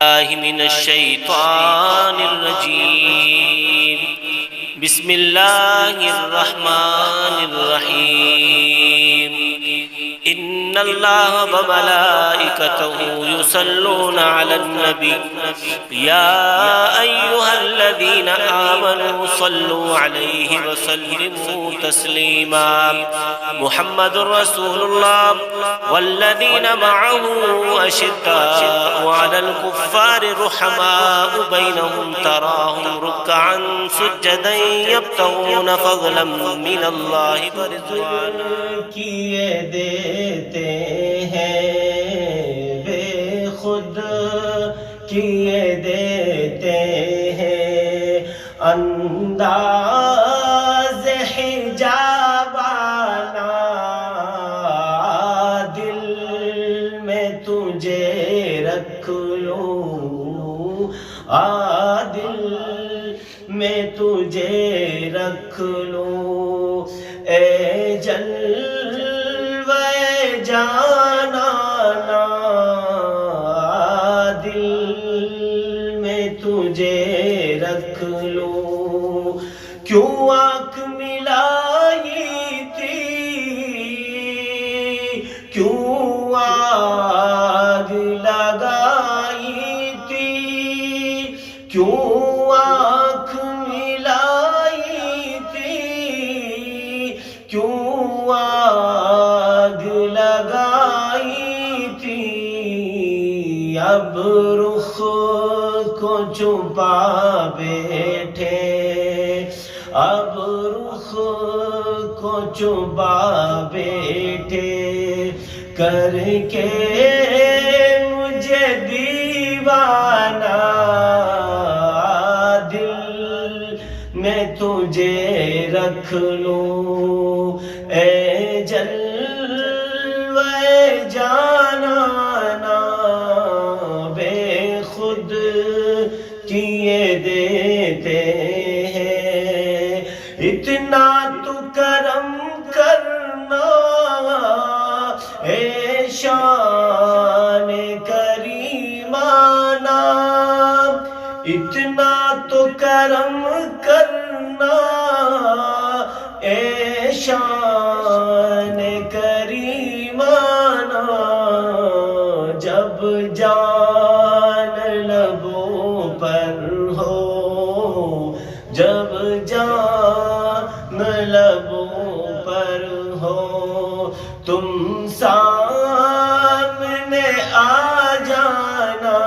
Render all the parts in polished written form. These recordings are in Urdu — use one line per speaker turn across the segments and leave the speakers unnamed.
من الشیطان الرجیم بسم اللہ الرحمن الرحیم ان اللہ وملائکتہ یصلون علی النبی یا ایہا الذین آمنوا صلوا علیہ وسلموا تسلیما محمد رسول اللہ والذین معه اشداء علی الكفار رحماء بینہم تراہم رکعا سجدا یبتغون فضلا من اللہ ورضوانا
کیے دیتے ہیں بے خود کیے دیتے ہیں انداز حجابانا دل میں تجھے رکھ لوں دل میں تجھے رکھ لوں اے جلوے جانانا دل میں تجھے رکھ لوں کیوں آنکھ ملائی تھی کیوں آگ لگائی تھی کیوں آنکھ ملائی تھی کیوں آگ لگائی تھی اب رخ کو چھپا بیٹھے اب رخ کو چھپا بیٹھے کر کے مجھے دیوانہ دل میں تجھے رکھ لوں اے جلوے جانانا بے خود کیے دیتے ہیں اتنا تو کرم کرنا اے شان کریمانہ اتنا تو کرم کرنا اے شان کریمانہ جب جان لبوں پر ہو جب جان لبوں پر ہو تم سامنے آ جانا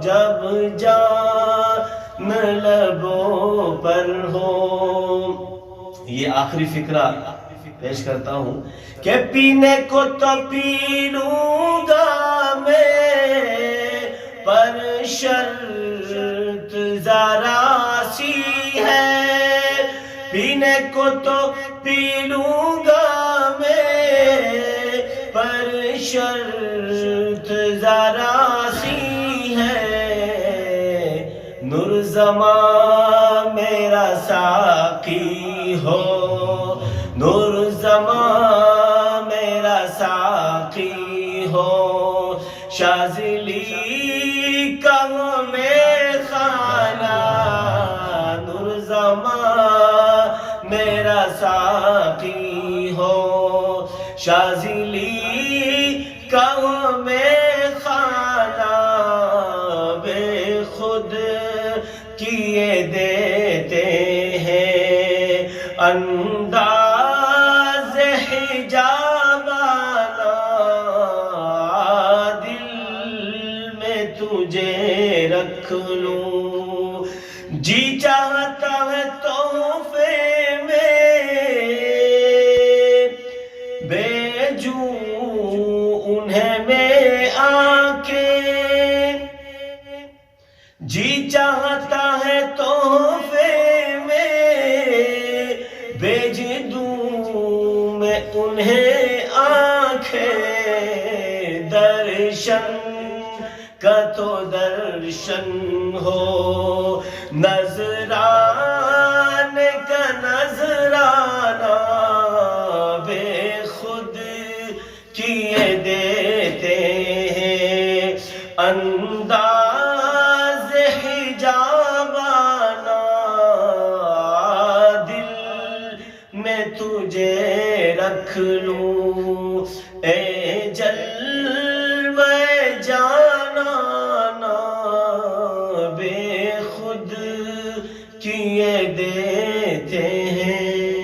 جب جان لبوں پر ہو یہ آخری فقرہ پیش کرتا ہوں کہ پینے کو تو پی لوں گا میں پر شرط ذرا سی ہے پینے کو تو پی لوں گا میں پر شرط ذرا سی ہے نور زمان میرا ساقی ہو نور زمان میرا ساقی ہو شاذلی کا میں خانہ نور زمان میرا ساقی ہو شاذلی کا میں خانہ بے خود کیے دیتے ہیں انداز حجابانا دل میں تجھے رکھ لوں جی چاہتا ہے تحفے میں بھیجوں انہیں میں آنکھیں جی چاہتا ہے تحفے میں بھیج دوں میں انہیں آنکھیں درشن کا تو درشن ہو نظرانے کا نظرانہ بے خود کیے دیتے ہیں انداز حجابانا دل میں تجھے رکھ لوں اے جلوہ جانانا بے خود کیے دیتے ہیں.